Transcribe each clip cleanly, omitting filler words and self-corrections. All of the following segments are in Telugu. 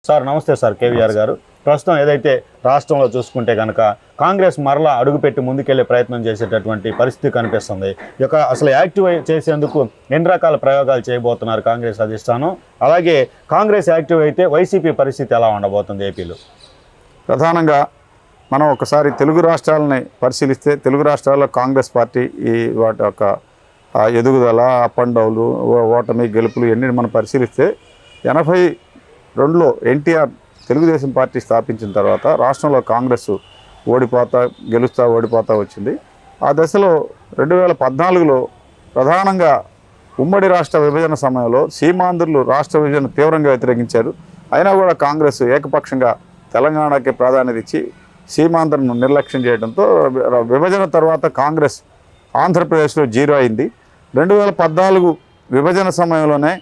సార్ నమస్తే సార్ కేవీఆర్ గారు. ప్రస్తుతం ఏదైతే రాష్ట్రంలో చూసుకుంటే కనుక కాంగ్రెస్ మరలా అడుగుపెట్టి ముందుకెళ్లే ప్రయత్నం చేసేటటువంటి పరిస్థితి కనిపిస్తుంది. అసలు యాక్టివ్ చేసేందుకు ఎన్ని రకాల ప్రయోగాలు చేయబోతున్నారు కాంగ్రెస్ అధిష్టానం? అలాగే కాంగ్రెస్ యాక్టివ్ అయితే వైసీపీ పరిస్థితి ఎలా ఉండబోతుంది ఏపీలో? ప్రధానంగా మనం ఒకసారి తెలుగు రాష్ట్రాలని పరిశీలిస్తే తెలుగు రాష్ట్రాల్లో కాంగ్రెస్ పార్టీ వాటి యొక్క ఎదుగుదల, అప్ అండ్ డౌన్లు, ఓటమి, గెలుపులు ఎన్ని మనం పరిశీలిస్తే 82లో ఎన్టీఆర్ తెలుగుదేశం పార్టీ స్థాపించిన తర్వాత రాష్ట్రంలో కాంగ్రెస్ ఓడిపోతా వచ్చింది. ఆ దశలో 2014లో ప్రధానంగా ఉమ్మడి రాష్ట్ర విభజన సమయంలో సీమాంధ్రులు రాష్ట్ర విభజన తీవ్రంగా వ్యతిరేకించారు. అయినా కూడా కాంగ్రెస్ ఏకపక్షంగా తెలంగాణకి ప్రాధాన్యత ఇచ్చి సీమాంధ్రను నిర్లక్ష్యం చేయడంతో విభజన తర్వాత కాంగ్రెస్ ఆంధ్రప్రదేశ్లో జీరో అయింది. 2014 విభజన సమయంలోనే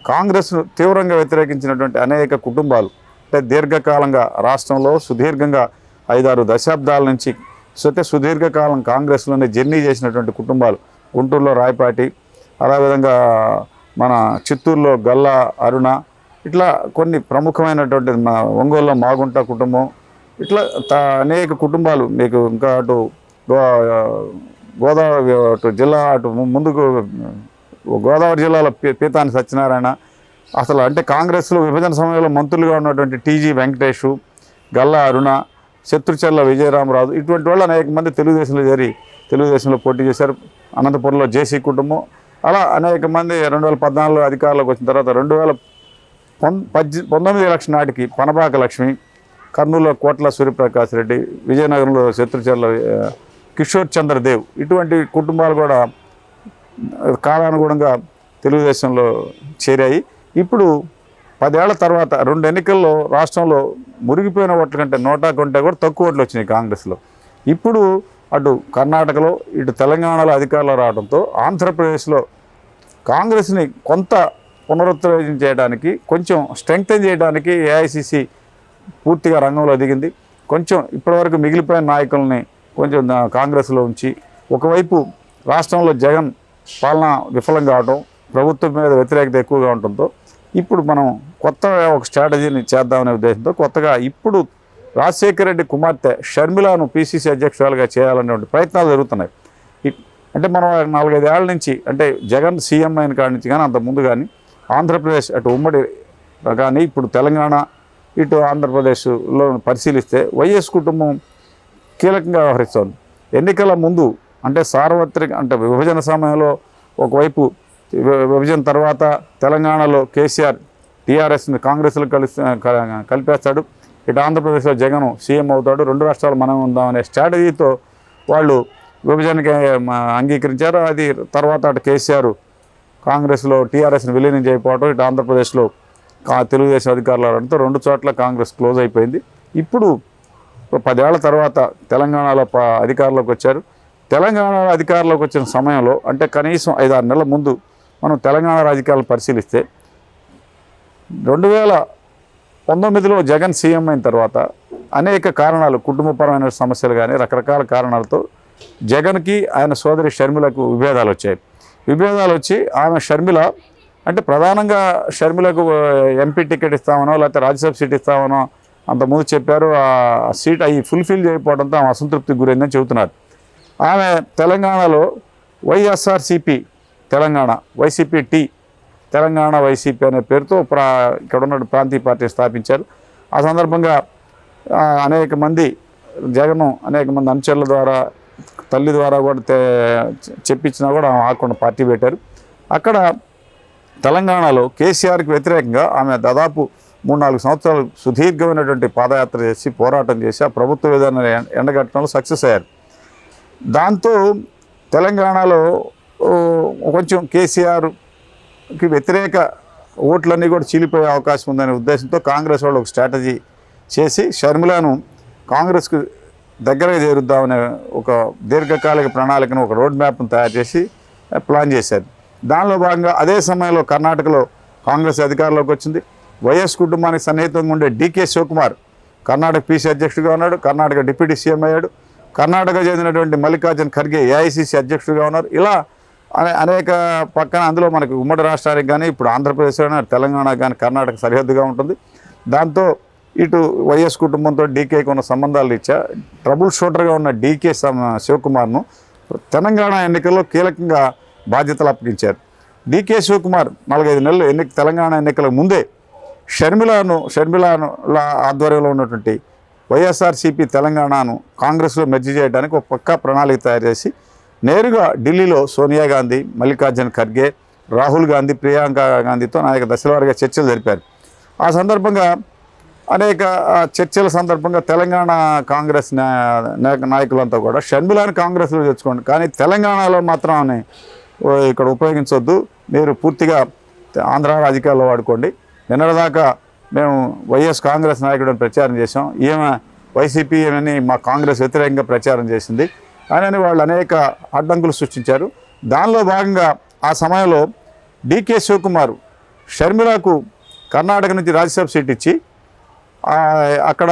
కాంగ్రెస్ను తీవ్రంగా వ్యతిరేకించినటువంటి అనేక కుటుంబాలు, అంటే దీర్ఘకాలంగా రాష్ట్రంలో సుదీర్ఘంగా 5-6 దశాబ్దాల నుంచి సుదీర్ఘకాలం కాంగ్రెస్లోనే జర్నీ చేసినటువంటి కుటుంబాలు, గుంటూరులో రాయపాటి, అదేవిధంగా మన చిత్తూరులో గల్లా అరుణ, ఇట్లా కొన్ని ప్రముఖమైనటువంటి ఒంగోలులో మాగుంట కుటుంబం, ఇట్లా అనేక కుటుంబాలు మీకు ఇంకా అటు గోదావరి అటు జిల్లా అటు ముందుకు గోదావరి జిల్లాలో పీతాని సత్యనారాయణ, అసలు అంటే కాంగ్రెస్లో విభజన సమయంలో మంత్రులుగా ఉన్నటువంటి టీజీ వెంకటేష్, గల్లా అరుణ, శత్రుచర్ల విజయరామరాజు, ఇటువంటి వాళ్ళు అనేక మంది తెలుగుదేశంలో పోటీ చేశారు. అనంతపురంలో జేసీ కుటుంబం, అలా అనేక మంది 2014 అధికారంలోకి వచ్చిన తర్వాత 2019 ఎలక్షన్ నాటికి పనబాక లక్ష్మి, కర్నూలులో కోట్ల సూర్యప్రకాష్ రెడ్డి, విజయనగరంలో శత్రుచర్ల కిషోర్ చంద్రదేవ్, ఇటువంటి కుటుంబాలు కూడా కాలానుగుణంగా తెలుగుదేశంలో చేరాయి. ఇప్పుడు 10 ఏళ్ల తర్వాత 2 ఎన్నికల్లో రాష్ట్రంలో మురిగిపోయిన ఓట్ల కంటే 100 కంటే కూడా తక్కువ ఓట్లు వచ్చినాయి కాంగ్రెస్లో. ఇప్పుడు అటు కర్ణాటకలో ఇటు తెలంగాణలో అధికారంలో రావడంతో ఆంధ్రప్రదేశ్లో కాంగ్రెస్ని కొంత పునరుద్ధరణ చేయడానికి, కొంచెం స్ట్రెంగ్తెన్ చేయడానికి ఏఐసిసి పూర్తిగా రంగంలో దిగింది. కొంచెం ఇప్పటివరకు మిగిలిపోయిన నాయకుల్ని కొంచెం కాంగ్రెస్లో ఉంచి, ఒకవైపు రాష్ట్రంలో జగన్ పాలన విఫలం కావడం, ప్రభుత్వం మీద వ్యతిరేకత ఎక్కువగా ఉండటంతో ఇప్పుడు మనం కొత్తగా ఒక స్ట్రాటజీని చేద్దామనే ఉద్దేశంతో కొత్తగా ఇప్పుడు రాజశేఖర రెడ్డి కుమార్తె షర్మిలాను పిసిసి అధ్యక్షురాలుగా చేయాలనేటువంటి ప్రయత్నాలు జరుగుతున్నాయి. అంటే మనం 4-5 ఏళ్ల నుంచి, అంటే జగన్ సీఎం అయిన కాడి నుంచి కానీ అంతకుముందు కానీ ఆంధ్రప్రదేశ్ అటు ఉమ్మడి కానీ ఇప్పుడు తెలంగాణ ఇటు ఆంధ్రప్రదేశ్లో పరిశీలిస్తే వైఎస్ కుటుంబం కీలకంగా వ్యవహరిస్తోంది. ఎన్నికల ముందు అంటే సార్వత్రిక, అంటే విభజన సమయంలో ఒకవైపు విభజన తర్వాత తెలంగాణలో కేసీఆర్ టీఆర్ఎస్ని కాంగ్రెస్లో కలిపేస్తాడు, ఇటు ఆంధ్రప్రదేశ్లో జగన్ సీఎం అవుతాడు, 2 రాష్ట్రాలు మనం ఉందామనే స్ట్రాటజీతో వాళ్ళు విభజనకి అంగీకరించారు. అది తర్వాత అటు కేసీఆర్ కాంగ్రెస్లో టీఆర్ఎస్ని విలీనం చేయకపోవడం, ఇటు ఆంధ్రప్రదేశ్లో తెలుగుదేశం అధికారులు రావడంతో 2 చోట్ల కాంగ్రెస్ క్లోజ్ అయిపోయింది. ఇప్పుడు 10 ఏళ్ల తర్వాత తెలంగాణలో అధికారంలోకి వచ్చారు. తెలంగాణ అధికారంలోకి వచ్చిన సమయంలో, అంటే కనీసం 5-6 నెలల ముందు మనం తెలంగాణ రాజకీయాలను పరిశీలిస్తే 2019లో జగన్ సీఎం అయిన తర్వాత అనేక కారణాలు, కుటుంబపరమైన సమస్యలు కానీ రకరకాల కారణాలతో జగన్కి ఆయన సోదరి షర్మిలకు విభేదాలు వచ్చి ఆమె షర్మిల, అంటే ప్రధానంగా షర్మిలకు ఎంపీ టికెట్ ఇస్తామనో లేకపోతే రాజ్యసభ సీట్ ఇస్తామనో అంతకుముందు చెప్పారు. ఆ సీట్ అవి ఫుల్ఫిల్ చేయకపోవడంతో ఆమె అసంతృప్తికి గురైందని చెబుతున్నారు. ఆమె తెలంగాణలో వైఎస్ఆర్సీపీ తెలంగాణ, వైసీపీ తెలంగాణ వైసీపీ అనే పేరుతో ఇక్కడ ఉన్న ప్రాంతీయ పార్టీని స్థాపించారు. ఆ సందర్భంగా అనేక మంది అనుచరుల ద్వారా, తల్లి ద్వారా కూడా చెప్పించినా కూడా ఆకుండా పార్టీ పెట్టారు. అక్కడ తెలంగాణలో కేసీఆర్కి వ్యతిరేకంగా ఆమె దాదాపు 3-4 సంవత్సరాలు సుదీర్ఘమైనటువంటి పాదయాత్ర చేసి పోరాటం చేసి ఆ ప్రభుత్వ విధానాన్ని ఎండగట్టడంలో సక్సెస్ అయ్యారు. దాంతో తెలంగాణలో కొంచెం కేసీఆర్కి వ్యతిరేక ఓట్లన్నీ కూడా చీలిపోయే అవకాశం ఉందనే ఉద్దేశంతో కాంగ్రెస్ వాళ్ళు ఒక స్ట్రాటజీ చేసి షర్మిలాను కాంగ్రెస్కు దగ్గరగా చేరుద్దామనే ఒక దీర్ఘకాలిక ప్రణాళికను, ఒక రోడ్ మ్యాప్ను తయారు చేసి ప్లాన్ చేశారు. దానిలో భాగంగా అదే సమయంలో కర్ణాటకలో కాంగ్రెస్ అధికారంలోకి వచ్చింది. వైఎస్ కుటుంబానికి సన్నిహితంగా ఉండే డీకే శివకుమార్ కర్ణాటక పీసీ అధ్యక్షుడిగా ఉన్నాడు, కర్ణాటక డిప్యూటీ సీఎం అయ్యాడు. కర్ణాటక చెందినటువంటి మల్లికార్జున్ ఖర్గే ఏఐసిసి అధ్యక్షుడిగా ఉన్నారు. ఇలా అనేక పక్కన అందులో మనకి ఉమ్మడి రాష్ట్రానికి కానీ ఇప్పుడు ఆంధ్రప్రదేశ్లో తెలంగాణ కానీ కర్ణాటక సరిహద్దుగా ఉంటుంది. దాంతో ఇటు వైఎస్ కుటుంబంతో డీకేకి ఉన్న సంబంధాలు రీత్యా ట్రబుల్ షూటర్గా ఉన్న డీకే శివకుమార్ను తెలంగాణ ఎన్నికల్లో కీలకంగా బాధ్యతలు అప్పగించారు. డీకే శివకుమార్ 4-5 నెలలు తెలంగాణ ఎన్నికలకు ముందే షర్మిల ఆధ్వర్యంలో ఉన్నటువంటి వైఎస్ఆర్సీపీ తెలంగాణను కాంగ్రెస్లో మెర్జీ చేయడానికి ఒక పక్కా ప్రణాళిక తయారు చేసి నేరుగా ఢిల్లీలో సోనియా గాంధీ, మల్లికార్జున్ ఖర్గే, రాహుల్ గాంధీ, ప్రియాంక గాంధీతో అనేక దశలవారీగా చర్చలు జరిపారు. ఆ సందర్భంగా అనేక చర్చల సందర్భంగా తెలంగాణ కాంగ్రెస్ నాయకులంతా కూడా షర్మిలాని కాంగ్రెస్లో తెచ్చుకోండి, కానీ తెలంగాణలో మాత్రం ఇక్కడ ఉపయోగించవద్దు, మీరు పూర్తిగా ఆంధ్ర రాజకీయాల్లో వాడుకోండి. నిన్నటిదాకా మేము వైఎస్ కాంగ్రెస్ నాయకుడిని ప్రచారం చేసాం, ఈమె వైసీపీ అని మా కాంగ్రెస్ వ్యతిరేకంగా ప్రచారం చేసింది అని వాళ్ళు అనేక అడ్డంకులు సృష్టించారు. దానిలో భాగంగా ఆ సమయంలో డీకే శివకుమార్ షర్మిలకు కర్ణాటక నుంచి రాజ్యసభ సీట్ ఇచ్చి అక్కడ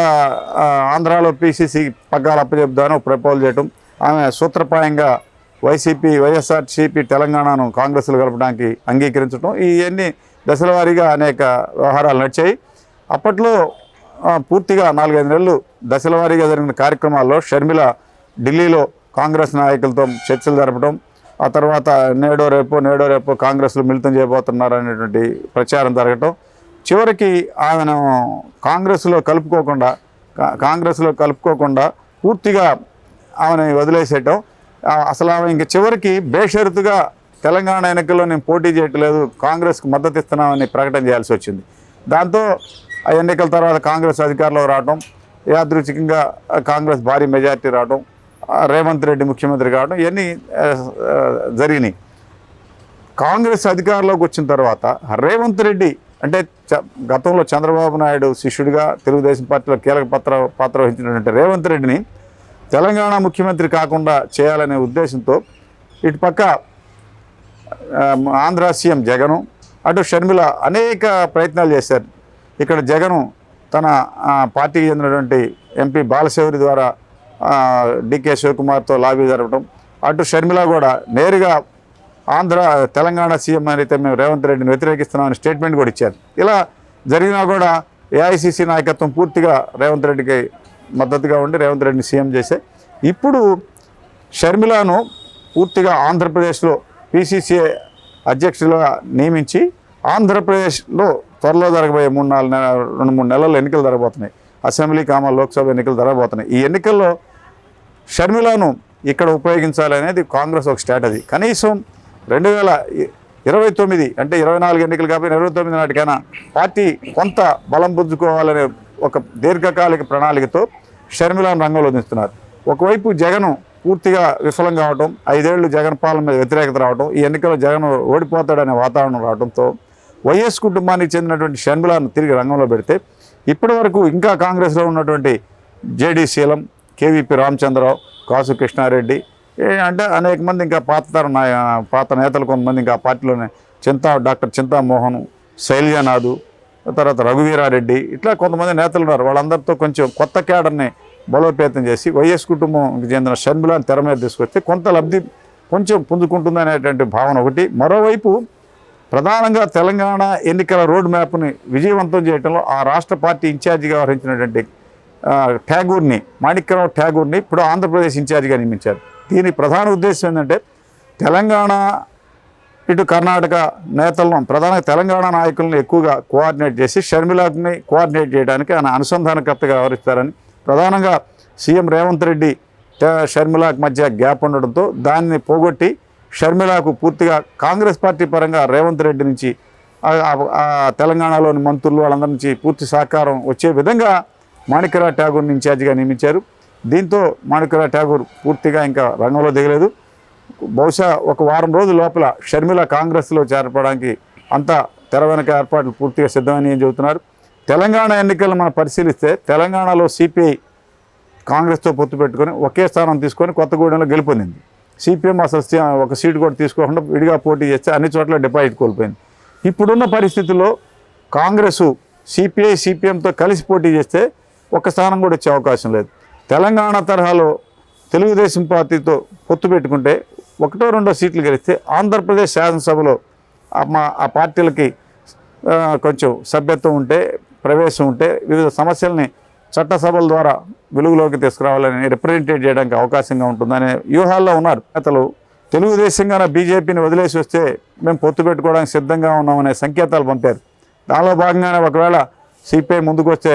ఆంధ్రాలో పీసీసీ పగ్గాలు అప్పచెప్దాను ప్రపోజల్ చేయటం, ఆమె సూత్రప్రాయంగా వైఎస్ఆర్సీపీ తెలంగాణను కాంగ్రెస్లో కలపడానికి అంగీకరించడం, ఇవన్నీ దశల వారీగా అనేక వ్యవహారాలు నడిచాయి. అప్పట్లో పూర్తిగా 4-5 నెలలు దశల వారీగా జరిగిన కార్యక్రమాల్లో షర్మిల ఢిల్లీలో కాంగ్రెస్ నాయకులతో చర్చలు జరపడం, ఆ తర్వాత నేడో రేపో కాంగ్రెస్లో మిళితం చేయబోతున్నారు అనేటువంటి ప్రచారం జరగటం, చివరికి ఆమెను కాంగ్రెస్లో కలుపుకోకుండా పూర్తిగా ఆమెను వదిలేసేయటం, అసలు ఆమె ఇంక చివరికి బేషరతుగా తెలంగాణ ఎన్నికల్లో నేను పోటీ చేయట్లేదు, కాంగ్రెస్కి మద్దతు ఇస్తున్నామని ప్రకటన చేయాల్సి వచ్చింది. దాంతో ఆ ఎన్నికల తర్వాత కాంగ్రెస్ అధికారంలో రావడం, యాదృచ్ఛికంగా కాంగ్రెస్ భారీ మెజార్టీ రావడం, రేవంత్ రెడ్డి ముఖ్యమంత్రి కావడం, ఇవన్నీ జరిగినాయి. కాంగ్రెస్ అధికారంలోకి వచ్చిన తర్వాత రేవంత్ రెడ్డి అంటే గతంలో చంద్రబాబు నాయుడు శిష్యుడిగా తెలుగుదేశం పార్టీలో కీలక పాత్ర వహించినటువంటి రేవంత్ రెడ్డిని తెలంగాణ ముఖ్యమంత్రి కాకుండా చేయాలనే ఉద్దేశంతో ఇటుపక్క ఆంధ్ర సీఎం జగను, అటు షర్మిల అనేక ప్రయత్నాలు చేశారు. ఇక్కడ జగను తన పార్టీకి చెందినటువంటి ఎంపీ బాలశౌరి ద్వారా డీకే శివకుమార్తో లాబీ జరపడం, అటు షర్మిల కూడా నేరుగా తెలంగాణ సీఎం అయితే మేము రేవంత్ రెడ్డిని వ్యతిరేకిస్తున్నామని స్టేట్మెంట్ కూడా ఇచ్చారు. ఇలా జరిగినా కూడా ఏఐసీసీ నాయకత్వం పూర్తిగా రేవంత్ రెడ్డికి మద్దతుగా ఉండి రేవంత్ రెడ్డిని సీఎం చేసే ఇప్పుడు షర్మిలను పూర్తిగా ఆంధ్రప్రదేశ్లో పీసీసీ అధ్యక్షులుగా నియమించి ఆంధ్రప్రదేశ్లో త్వరలో జరగబోయే 2-3 నెలల్లో ఎన్నికలు జరగబోతున్నాయి. అసెంబ్లీ లోక్సభ ఎన్నికలు జరగబోతున్నాయి. ఈ ఎన్నికల్లో షర్మిలను ఇక్కడ ఉపయోగించాలి అనేది కాంగ్రెస్ ఒక స్ట్రాటజీ. కనీసం 2029 అంటే 24 ఎన్నికలు కాబట్టి 29 నాటికైనా పార్టీ కొంత బలం పుంజుకోవాలనే ఒక దీర్ఘకాలిక ప్రణాళికతో షర్మిలను రంగంలో దిస్తున్నారు. ఒకవైపు జగన్ పూర్తిగా విఫలం కావడం, 5 ఏళ్ళు జగన్ పాలన మీద వ్యతిరేకత రావడం, ఈ ఎన్నికల్లో జగన్ ఓడిపోతాడనే వాతావరణం రావడంతో వైఎస్ కుటుంబానికి చెందినటువంటి షర్మిలను తిరిగి రంగంలో పెడితే ఇప్పటి వరకు ఇంకా కాంగ్రెస్లో ఉన్నటువంటి జేడీ శీలం, కేవీపీ రామచంద్రరావు, కాసు కృష్ణారెడ్డి అంటే అనేక మంది ఇంకా పాత నేతలు కొంతమంది ఇంకా పార్టీలోనే డాక్టర్ చింతామోహన్, శైలజానాథ్, తర్వాత రఘువీరారెడ్డి ఇట్లా కొంతమంది నేతలు ఉన్నారు. వాళ్ళందరితో కొంచెం కొత్త క్యాడర్ని బలోపేతం చేసి వైఎస్ కుటుంబంకి చెందిన షర్మిలను తెర మీద తీసుకొస్తే కొంత లబ్ధి కొంచెం పుంజుకుంటుందనేటువంటి భావన ఒకటి. మరోవైపు ప్రధానంగా తెలంగాణ ఎన్నికల రోడ్ మ్యాప్ని విజయవంతం చేయడంలో ఆ రాష్ట్ర పార్టీ ఇన్ఛార్జిగా వహించినటువంటి మాణిక్యరావు ఠాగూర్ని ఇప్పుడు ఆంధ్రప్రదేశ్ ఇన్ఛార్జిగా నియమించారు. దీని ప్రధాన ఉద్దేశం ఏంటంటే తెలంగాణ ఇటు కర్ణాటక నేతలను ప్రధానంగా తెలంగాణ నాయకులను ఎక్కువగా కోఆర్డినేట్ చేసి షర్మిలని కోఆర్డినేట్ చేయడానికి ఆయన అనుసంధానకర్తగా వ్యవహరిస్తారని, ప్రధానంగా సీఎం రేవంత్ రెడ్డి షర్మిలకు మధ్య గ్యాప్ ఉండడంతో దాన్ని పోగొట్టి షర్మిలకు పూర్తిగా కాంగ్రెస్ పార్టీ పరంగా రేవంత్ రెడ్డి నుంచి తెలంగాణలోని మంత్రులు వాళ్ళందరి నుంచి పూర్తి సహకారం వచ్చే విధంగా మాణిక్యరావు ఠాగూర్ని ఇన్ఛార్జిగా నియమించారు. దీంతో మాణిక్యరావు ఠాగూర్ పూర్తిగా ఇంకా రంగంలో దిగలేదు. బహుశా ఒక వారం రోజుల లోపల షర్మిల కాంగ్రెస్లో చేరపడానికి అంతా తెర వెనక ఏర్పాట్లు పూర్తిగా సిద్ధమని చెబుతున్నారు. తెలంగాణ ఎన్నికలను మనం పరిశీలిస్తే తెలంగాణలో సిపిఐ కాంగ్రెస్తో పొత్తు పెట్టుకొని ఒకే స్థానం తీసుకొని కొత్తగూడెంలో గెలుపొందింది. సిపిఎం అసలు ఒక సీటు కూడా తీసుకోకుండా విడిగా పోటీ చేస్తే అన్ని చోట్ల డిపాజిట్ కోల్పోయింది. ఇప్పుడున్న పరిస్థితుల్లో కాంగ్రెస్ సిపిఎంతో కలిసి పోటీ చేస్తే ఒక స్థానం కూడా వచ్చే అవకాశం లేదు. తెలంగాణ తరహాలో తెలుగుదేశం పార్టీతో పొత్తు పెట్టుకుంటే 1-2 సీట్లు గెలిస్తే ఆంధ్రప్రదేశ్ శాసనసభలో ఆ పార్టీలకి కొంచెం సభ్యత్వం ఉంటే ప్రవేశం ఉంటే వివిధ సమస్యల్ని చట్టసభల ద్వారా వెలుగులోకి తీసుకురావాలని రిప్రజెంటేట్ చేయడానికి అవకాశంగా ఉంటుందనే వ్యూహాల్లో ఉన్నారు నేతలు. తెలుగుదేశంగానే బీజేపీని వదిలేసి వస్తే మేము పొత్తు పెట్టుకోవడానికి సిద్ధంగా ఉన్నామనే సంకేతాలు పంపారు. దానిలో భాగంగానే ఒకవేళ సిపిఐ ముందుకు వస్తే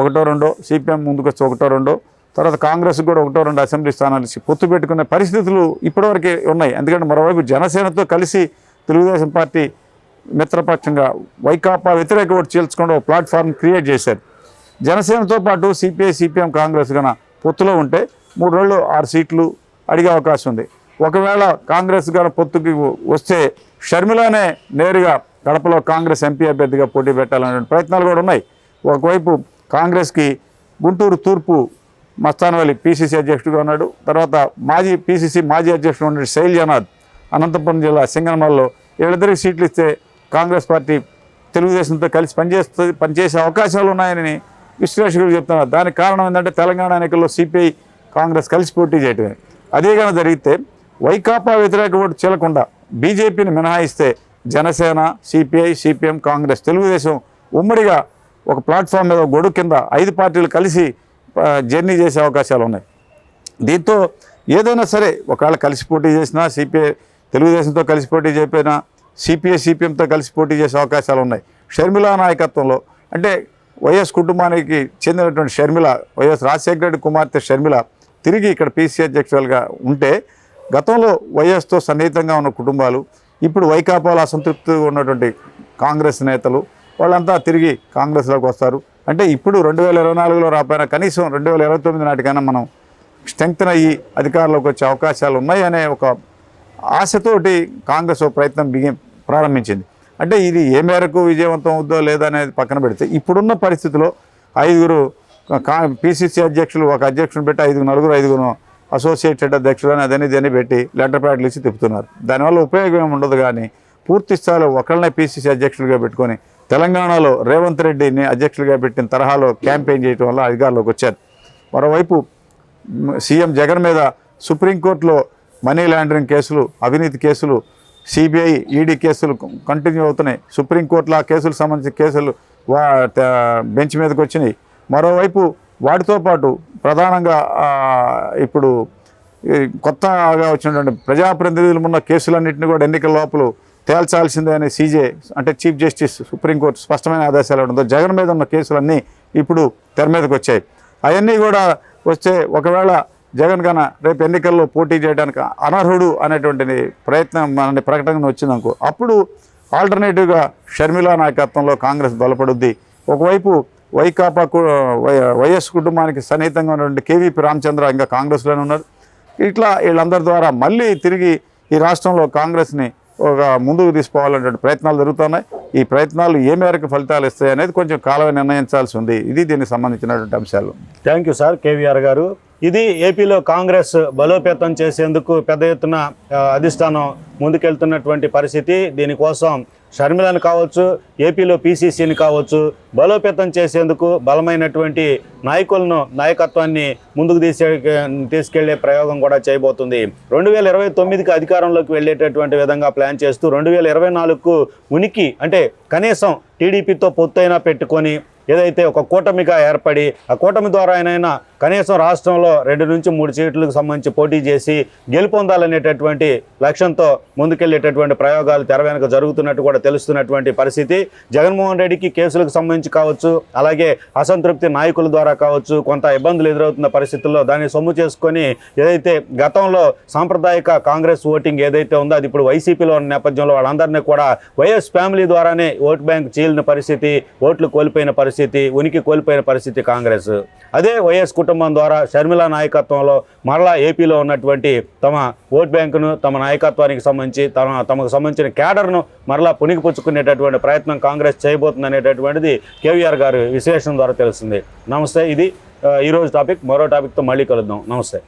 1-2, సిపిఎం ముందుకు వస్తే 1-2, తర్వాత కాంగ్రెస్కి కూడా 1-2 అసెంబ్లీ స్థానాలు ఇచ్చి పొత్తు పెట్టుకునే పరిస్థితులు ఇప్పటివరకే ఉన్నాయి. ఎందుకంటే మరోవైపు జనసేనతో కలిసి తెలుగుదేశం పార్టీ మిత్రపక్షంగా వైకాపా వ్యతిరేక ఓటు చీల్చుకుండా ఒక ప్లాట్ఫామ్ క్రియేట్ చేశారు. జనసేనతో పాటు సిపిఐ, సిపిఎం, కాంగ్రెస్ కన్నా పొత్తులో ఉంటే 3 రోజులు 6 సీట్లు అడిగే అవకాశం ఉంది. ఒకవేళ కాంగ్రెస్ గారు పొత్తుకి వస్తే షర్మిలానే నేరుగా కడపలో కాంగ్రెస్ ఎంపీ అభ్యర్థిగా పోటీ పెట్టాలనే ప్రయత్నాలు కూడా ఉన్నాయి. ఒకవైపు కాంగ్రెస్కి గుంటూరు తూర్పు మస్తానవల్లి పిసిసి అధ్యక్షుడిగా ఉన్నాడు. తర్వాత పిసిసి మాజీ అధ్యక్షుడు ఉన్నాడు శైలజనాథ్ అనంతపురం జిల్లా సింగనమల్లో. వీళ్ళిద్దరికి సీట్లు ఇస్తే కాంగ్రెస్ పార్టీ తెలుగుదేశంతో కలిసి పనిచేసే అవకాశాలు ఉన్నాయని విశ్లేషకులు చెప్తున్నారు. దానికి కారణం ఏంటంటే తెలంగాణ ఎన్నికల్లో సిపిఐ, కాంగ్రెస్ కలిసి పోటీ చేయటమే. అదే కానీ జరిగితే వైకాపా వ్యతిరేక ఓటు చీలకుండా బీజేపీని మినహాయిస్తే జనసేన, సిపిఐ, సిపిఎం, కాంగ్రెస్, తెలుగుదేశం ఉమ్మడిగా ఒక ప్లాట్ఫామ్ మీద గొడుగు కింద 5 పార్టీలు కలిసి జర్నీ చేసే అవకాశాలు ఉన్నాయి. దీంతో ఏదైనా సరే ఒకవేళ కలిసి పోటీ చేసినా, సిపిఐ తెలుగుదేశంతో కలిసి పోటీ చేయకపోయినా సిపిఐ, సిపిఎంతో కలిసి పోటీ చేసే అవకాశాలు ఉన్నాయి. షర్మిల నాయకత్వంలో అంటే వైఎస్ కుటుంబానికి చెందినటువంటి షర్మిల, వైఎస్ రాజశేఖర రెడ్డి కుమార్తె షర్మిల తిరిగి ఇక్కడ పీసీ అధ్యక్షులుగా ఉంటే గతంలో వైఎస్తో సన్నిహితంగా ఉన్న కుటుంబాలు, ఇప్పుడు వైకాపాలో అసంతృప్తిగా ఉన్నటువంటి కాంగ్రెస్ నేతలు వాళ్ళంతా తిరిగి కాంగ్రెస్లోకి వస్తారు. అంటే ఇప్పుడు 2024లో రాపోయినా కనీసం 2029 నాటికైనా మనం స్ట్రెంగ్త్ అయ్యి అధికారంలోకి వచ్చే అవకాశాలు ఉన్నాయి అనే ఒక ఆశతోటి కాంగ్రెస్ ఒక ప్రయత్నం ప్రారంభించింది. అంటే ఇది ఏ మేరకు విజయవంతం అవుద్దో లేదా అనేది పక్కన పెడితే ఇప్పుడున్న పరిస్థితిలో 5 పిసిసి అధ్యక్షులు, ఒక అధ్యక్షుని పెట్టి 5 అసోసియేటెడ్ అధ్యక్షులని అదని పెట్టి లెటర్ ప్యాడ్లు ఇచ్చి తిప్పుతున్నారు. దానివల్ల ఉపయోగం ఏమి ఉండదు. కానీ పూర్తి స్థాయిలో ఒకళ్ళనే పిసిసి అధ్యక్షులుగా పెట్టుకొని తెలంగాణలో రేవంత్ రెడ్డిని అధ్యక్షులుగా పెట్టిన తరహాలో క్యాంపెయిన్ చేయడం వల్ల అధికారంలోకి వచ్చారు. మరోవైపు సీఎం జగన్ మీద సుప్రీంకోర్టులో మనీ లాండరింగ్ కేసులు, అవినీతి కేసులు, సిబిఐ, ఈడీ కేసులు కంటిన్యూ అవుతున్నాయి. సుప్రీంకోర్టులో ఆ కేసులకు సంబంధించిన కేసులు బెంచ్ మీదకి వచ్చినాయి. మరోవైపు వాటితో పాటు ప్రధానంగా ఇప్పుడు కొత్తగా వచ్చినటువంటి ప్రజాప్రతినిధులు ఉన్న కేసులన్నింటినీ కూడా ఎన్నికల లోపల తేల్చాల్సిందే అనే సీజే అంటే చీఫ్ జస్టిస్ సుప్రీంకోర్టు స్పష్టమైన ఆదేశాలు ఇవ్వడంతో జగన్ మీద ఉన్న కేసులన్నీ ఇప్పుడు తెర మీదకి వచ్చాయి. అవన్నీ కూడా వస్తే ఒకవేళ జగన్ కన రేపు ఎన్నికల్లో పోటీ చేయడానికి అనర్హుడు అనేటువంటి ప్రకటన వచ్చిందనుకో, అప్పుడు ఆల్టర్నేటివ్గా షర్మిల నాయకత్వంలో కాంగ్రెస్ బలపడుద్ది. ఒకవైపు వైకాపా వైఎస్ కుటుంబానికి సన్నిహితంగా ఉన్నటువంటి కేవీపీ రామచంద్ర ఇంకా కాంగ్రెస్లోనే ఉన్నారు. ఇట్లా వీళ్ళందరి ద్వారా మళ్ళీ తిరిగి ఈ రాష్ట్రంలో కాంగ్రెస్ని ఒక ముందుకు తీసుకోవాలనే ప్రయత్నాలు జరుగుతున్నాయి. ఈ ప్రయత్నాలు ఏ మేరకు ఫలితాలు ఇస్తాయి అనేది కొంచెం కాలమే నిర్ణయించాల్సి ఉంది. ఇది దీనికి సంబంధించినటువంటి అంశాలు. థ్యాంక్ యూ సార్ కేవీఆర్ గారు. ఇది ఏపీలో కాంగ్రెస్ బలోపేతం చేసేందుకు పెద్ద ఎత్తున అధిష్టానం ముందుకెళ్తున్నటువంటి పరిస్థితి. దీనికోసం షర్మిలను కావచ్చు, ఏపీలో పీసీసీని కావచ్చు బలోపేతం చేసేందుకు బలమైనటువంటి నాయకత్వాన్ని ముందుకు తీసుకెళ్లే ప్రయోగం కూడా చేయబోతుంది. 2029కి అధికారంలోకి వెళ్ళేటటువంటి విధంగా ప్లాన్ చేస్తూ 2024కు ఉనికి అంటే కనీసం టీడీపీతో పొత్తైనా పెట్టుకొని ఏదైతే ఒక కూటమిగా ఏర్పడి ఆ కూటమి ద్వారా అయినా కనీసం రాష్ట్రంలో 2 నుంచి 3 సీట్లకు సంబంధించి పోటీ చేసి గెలుపొందాలనేటటువంటి లక్ష్యంతో ముందుకెళ్లేటటువంటి ప్రయోగాలు తెర వెనుక జరుగుతున్నట్టు కూడా తెలుస్తున్నటువంటి పరిస్థితి. జగన్మోహన్ రెడ్డికి కేసులకు సంబంధించి కావచ్చు, అలాగే అసంతృప్తి నాయకుల ద్వారా కావచ్చు కొంత ఇబ్బందులు ఎదురవుతున్న పరిస్థితుల్లో దాన్ని సొమ్ము చేసుకొని ఏదైతే గతంలో సాంప్రదాయిక కాంగ్రెస్ ఓటింగ్ ఏదైతే ఉందో అది ఇప్పుడు వైసీపీలో ఉన్న నేపథ్యంలో వాళ్ళందరినీ కూడా వైఎస్ ఫ్యామిలీ ద్వారానే ఓట్ బ్యాంక్ చీలిన పరిస్థితి, ఓట్లు కోల్పోయిన పరిస్థితి, ఉనికి కోల్పోయిన పరిస్థితి కాంగ్రెస్. అదే వైఎస్ కుటుంబం ద్వారా షర్మిల నాయకత్వంలో మరలా ఏపీలో ఉన్నటువంటి తమ ఓట్ బ్యాంకును, తమ నాయకత్వానికి సంబంధించి తమకు సంబంధించిన క్యాడర్ను మరలా పుణికిపుచ్చుకునేటటువంటి ప్రయత్నం కాంగ్రెస్ చేయబోతుంది అనేటటువంటిది కేవీఆర్ గారు విశ్లేషణ ద్వారా తెలుస్తుంది. నమస్తే. ఇది ఈరోజు టాపిక్. మరో టాపిక్తో మళ్ళీ కలుద్దాం. నమస్తే.